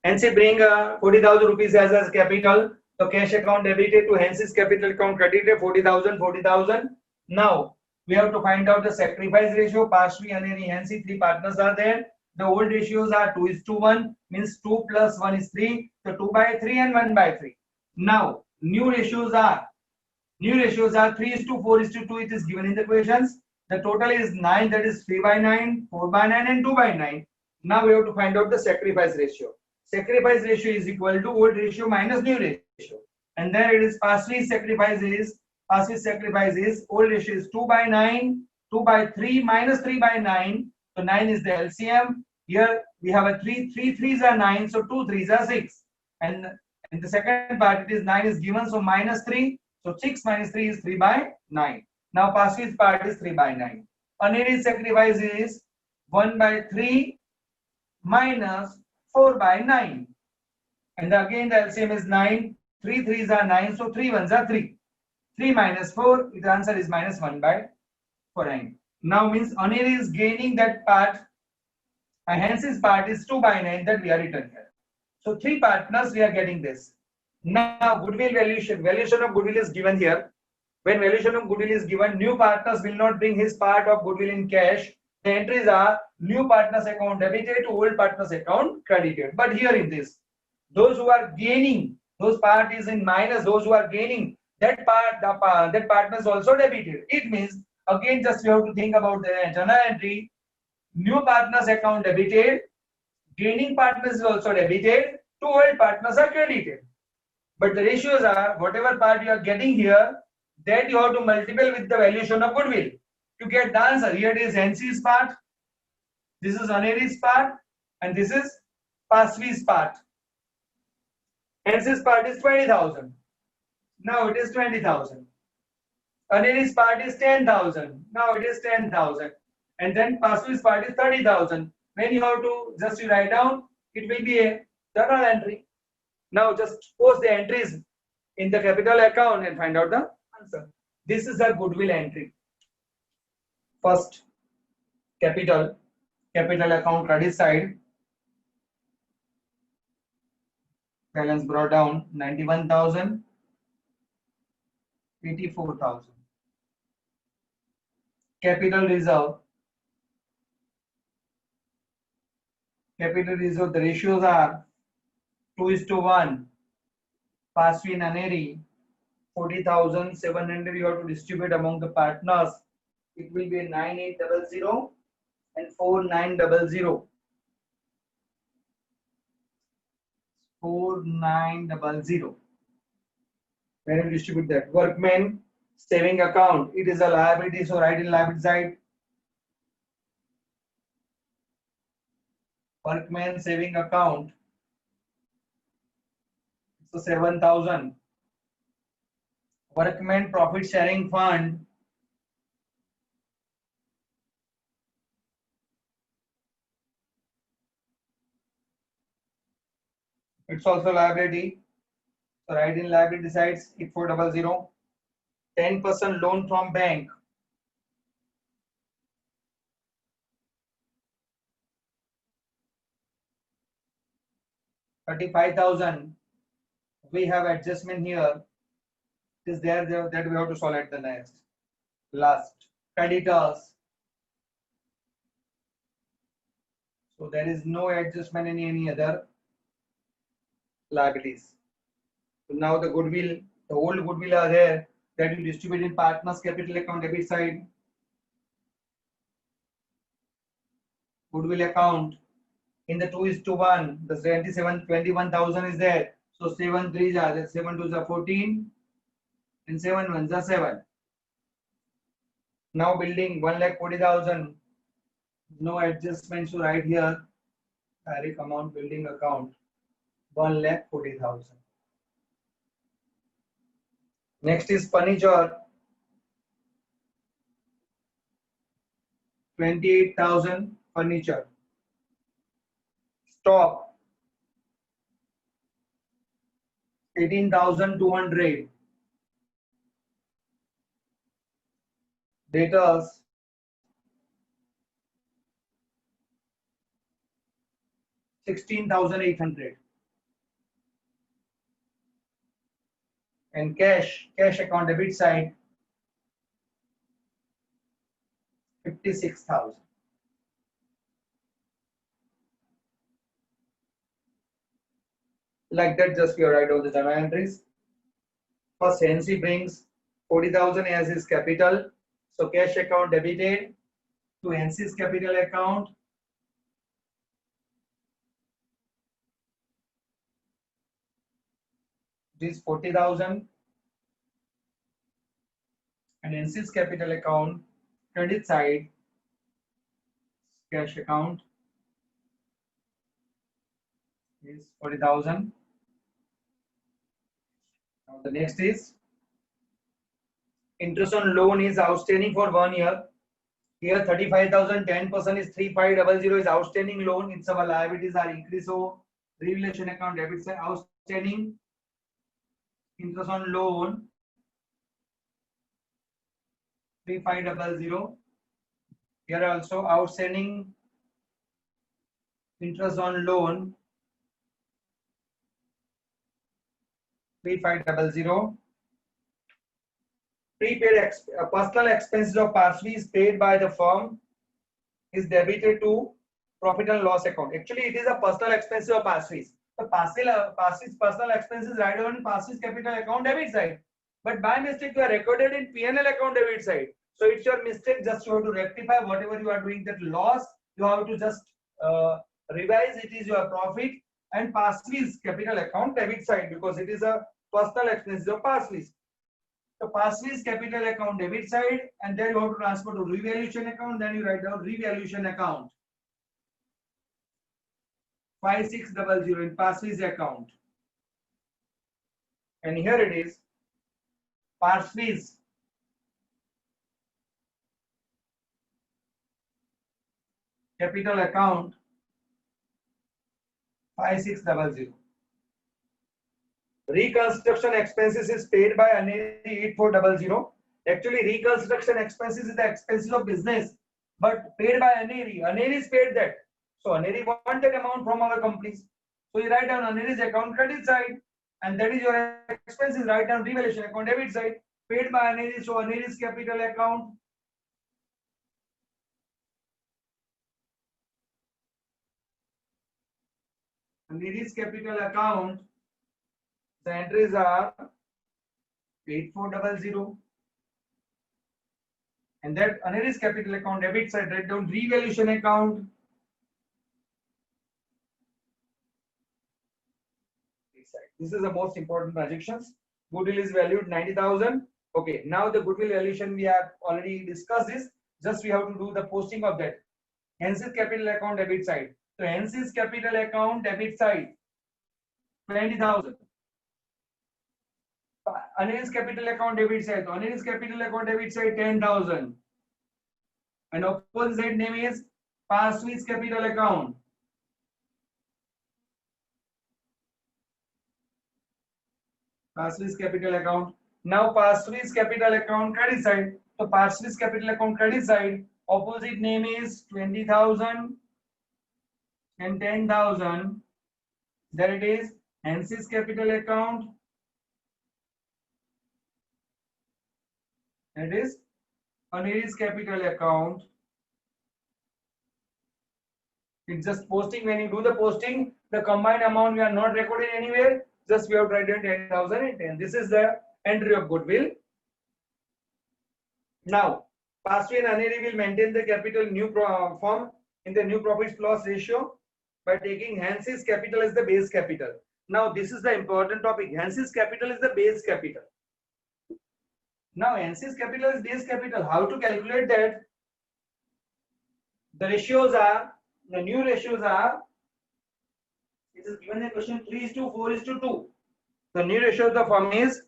Hence bring 40,000 rupees as capital. So cash account debited to Hence's capital account credited 40,000, 40,000. Now we have to find out the sacrifice ratio. Pasvi, Aneri, Hence, three partners are there. The old ratios are 2:1, means 2 plus 1 is 3. So 2/3 and 1/3. Now new ratios are 3:4:2. It is given in the questions. The total is 9, that is 3/9, 4/9 and 2/9. Now we have to find out the sacrifice ratio. Sacrifice ratio is equal to old ratio minus new ratio. And then it is Pasvi sacrifice is old ratio is 2/9, 2/3 minus 3/9. So 9 is the LCM. Here we have a 3 threes are 9, so 2 threes are 6. And in the second part it is 9 is given, so minus 3. So 6 minus 3 is 3/9. Now Pasvi's part is 3/9. Aneri's sacrifice is 1/3 minus 4/9. And again the LCM is 9. 3 threes are 9, so 3 ones are 3. 3 minus 4, the answer is minus 1/4. Now means Aneri is gaining that part, and Hence's part is 2/9 that we are written here. So three partners we are getting this. Now goodwill valuation of goodwill is given here. When valuation of goodwill is given, new partners will not bring his part of goodwill in cash. The entries are new partners account debited to old partners account credited. But here in this, those who are gaining, those part is in minus, those who are gaining, that partners also debited. It means again just you have to think about the journal entry. New partners account debited, gaining partners is also debited, two old partners are credited. But the ratios are whatever part you are getting here, that you have to multiply with the valuation of goodwill to get the answer. Here it is Hence's part, this is Aneri's part, and this is Pasvi's part. Hence's part is 20,000. Now it is 20,000. Aneri's part is 10,000. Now it is 10,000. And then Pasvi's part is 30,000. When you have to just write down, it will be a journal entry. Now just post the entries in the capital account and find out the answer. This is a goodwill entry. First, capital account credit side. Balance brought down 91,000, 84,000. Capital reserve, the ratios are 2:1. Pasvi and Aneri, 40,700 you have to distribute among the partners. It will be 9800 and 4900. 4900. When you distribute that, workman saving account, it is a liability, so write in liability side. Workman saving account, so 7,000. Workman profit sharing fund, it's also liability, so write in liability sides 8400. 10% loan from bank, $35,000. We have adjustment here. It is there that we have to solve at the next. Last, creditors. So there is no adjustment in any other liabilities. So now the goodwill, the old goodwill are there that you distribute in partners capital account debit side. Goodwill account in the 2:1, the 21,000 is there. So 7 3s are there, 7 2s are 14 and 7 1s are 7. Now building 1,40,000. No adjustments to write here. Direct amount building account 1,40,000. Next is furniture, 28,000 furniture. Stock 18,200. Debtors 16,800. and cash account debit side 56,000. Like that, just you write down the journal entries. First, NC brings 40,000 as his capital. So cash account debited to NC's capital account. This 40,000 and NC's capital account credit side cash account is 40,000. Now the next is interest on loan is outstanding for 1 year. Here 35,000, 10% is 3500 is outstanding loan. It's our liabilities are increased. So revaluation account debit side outstanding interest on loan 3500. Here also outstanding interest on loan 3500. Prepaid personal expenses of Parsleys paid by the firm is debited to profit and loss account. Actually, it is a personal expense of Parsleys. The Parsleys personal expenses right on Parsleys capital account debit side. But by mistake, you are recorded in P&L account debit side. So it's your mistake. Just you have to rectify whatever you are doing that loss. You have to just revise. It is your profit and Parsleys capital account debit side because it is a personal expenses of Parsleys. So Parsleys capital account debit side, and then you have to transfer to revaluation account. Then you write down revaluation account 5600 in Parsleys account, and here it is Parsleys capital account 5600. Reconstruction expenses is paid by Aneri 8400. Actually, reconstruction expenses is the expenses of business, but paid by Aneri. Aneri is paid that. So Aneri want that amount from our companies. So you write down Aneri's account credit side, and that is your expenses. Write down revaluation account debit side paid by Aneri. So Aneri's capital account. Aneri's capital account. The entries are 8400, and that Aneri's capital account debit side write down revaluation account. This is the most important transactions. Goodwill is valued 90,000. Okay, now the goodwill valuation we have already discussed this. Just we have to do the posting of that. NC's capital account debit side. So NC's capital account debit side 20,000. Aneri's capital account debit side. Aneri's capital account debit side 10,000. And opposite name is Parsleys capital account. Parsleys capital account. Now Parsleys capital account credit side. So Parsleys capital account credit side. Opposite name is 20,000 and 10,000. There it is. NC's capital account. That is Aneri's capital account. It's just posting. When you do the posting, the combined amount we are not recording anywhere. Just we have tried 10,000 and 10. This is the entry of goodwill. Now, Parsleys and Aneri will maintain the capital new form in the new profit loss ratio by taking NC's capital as the base capital. Now, this is the important topic. NC's capital is the base capital. Now, NC's capital is base capital. How to calculate that? The ratios are, the new ratios are, it is given in question 3:4:2. The new ratio of the firm is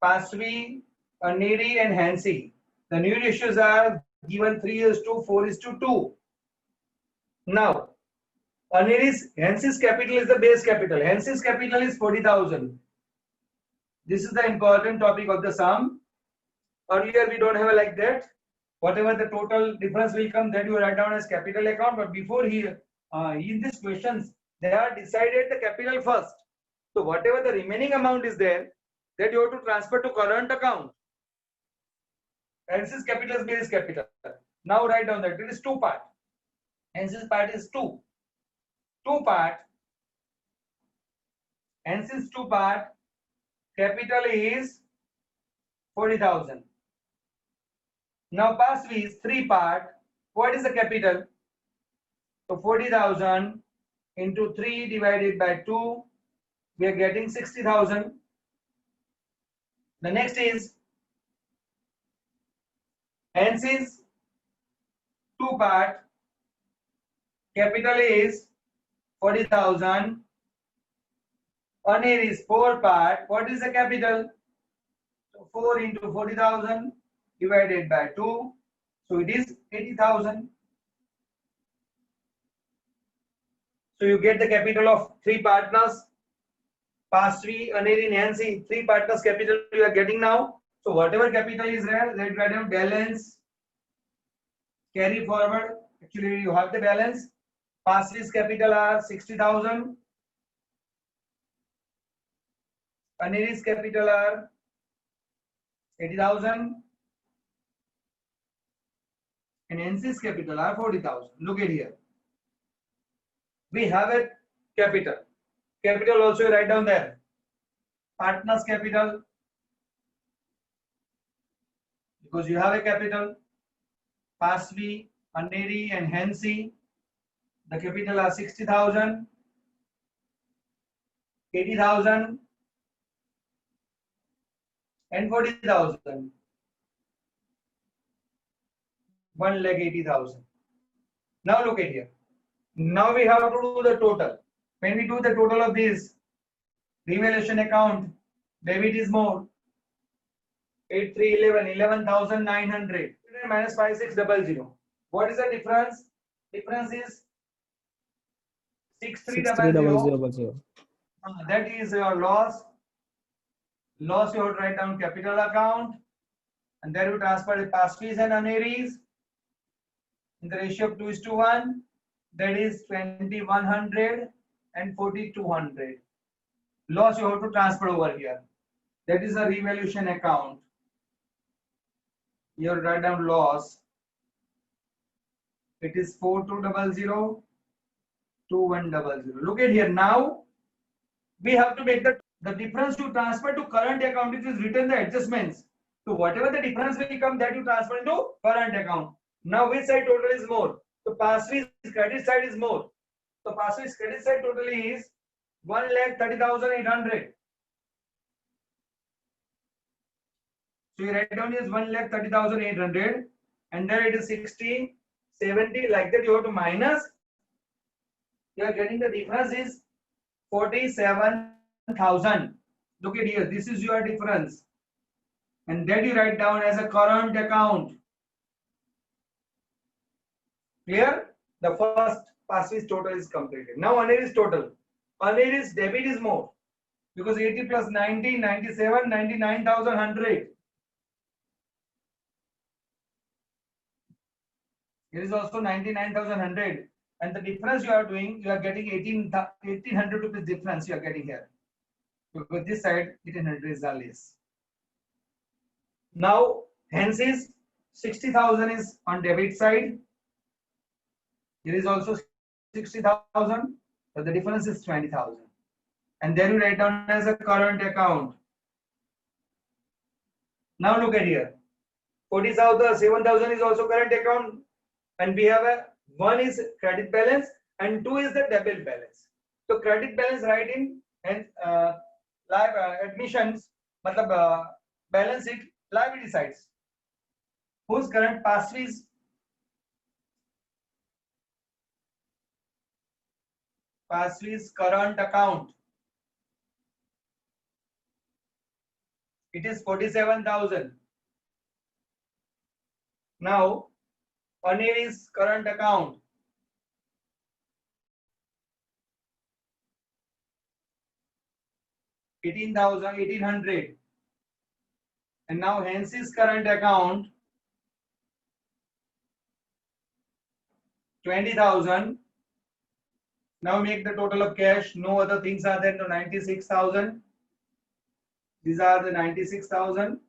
Parsleys, Aneri and Hansi. The new ratios are given 3:4:2. Now, Hansi's capital is the base capital. Hansi's capital is 40,000. This is the important topic of the sum. Earlier we don't have a like that. Whatever the total difference will come, that you write down as capital account. But before here, in these questions, they are decided the capital first. So whatever the remaining amount is there, that you have to transfer to current account. Hence is capital is base capital. Now write down that it is two part. Hence this part is two. Two part. Hence is two part. Capital is 40,000. Now pass fee is three part. What is the capital? So 40,000 into 3 divided by 2, we are getting 60,000. The next is hence is two part. Capital is 40,000. Earner is four part. What is the capital? So 4 into 40,000 divided by 2. So it is 80,000. So you get the capital of three partners. Pass fee, Aneri, Nancy, three partners capital you are getting now. So whatever capital is there, that write down balance, carry forward. Actually, you have the balance. Pass fees capital are 60,000. Aneri's capital are 80,000. And NC's capital are 40,000. Look at here. We have a capital. Capital also you write down there. Partners capital. Because you have a capital. Pass fee, Aneri and Hensi. The capital are 60,000. 80,000. And 40,000. 1,80,000. Now look at here. Now we have to do the total. When we do the total of these, revaluation account, debit is more. 8, 3, 11, 11,900. Minus 5600. What is the difference? Difference is 6300. That is your loss. Loss you have to write down capital account. And then you transfer the pass fees and Aneris in the ratio of 2:1. That is 2,100 and 4,200. Loss you have to transfer over here. That is a revaluation account. You write down loss. It is 4,200, 2,100. Look at here. Now we have to make the difference to transfer to current account, which is written the adjustments. So whatever the difference will come, that you transfer into current account. Now which side total is more? So pass fees credit side is more. So pass fees credit side total is 1,30,800. So you write down is 1,30,800, and then it is 60, 70, like that you have to minus. You are getting the difference is 47,000. Look at here, this is your difference. And that you write down as a current account. Clear? The first pass fees total is completed. Now Aneris total. Aneris debit is more. Because 80 plus 90, 97, 99,100. It is also 99,100. And the difference you are doing, you are getting 1,800 rupees difference you are getting here. Because this side, 1,800 is the less. Now, hence is 60,000 is on debit side. Here is also 60,000. So the difference is 20,000. And then you write down as a current account. Now look at here. 40,000, 7,000 is also current account. And we have a one is credit balance and two is the debit balance. So credit balance write in and live admissions, matlab balance sheet liability sides. Whose current pass fees? Pass fees current account. It is 47,000. Now, Aneris current account. $18,800. And now Hence's current account 20,000. Now make the total of cash. No other things are there. No 96,000. These are the 96,000.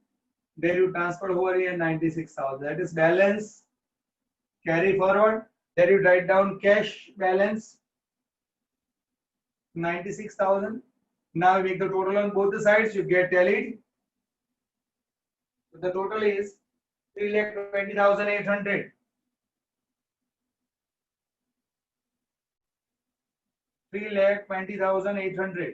There you transfer over here 96,000. That is balance. Carry forward. There you write down cash balance 96,000. Now you make the total on both the sides. You get tallied. So the total is 3,20,800. 3,20,800.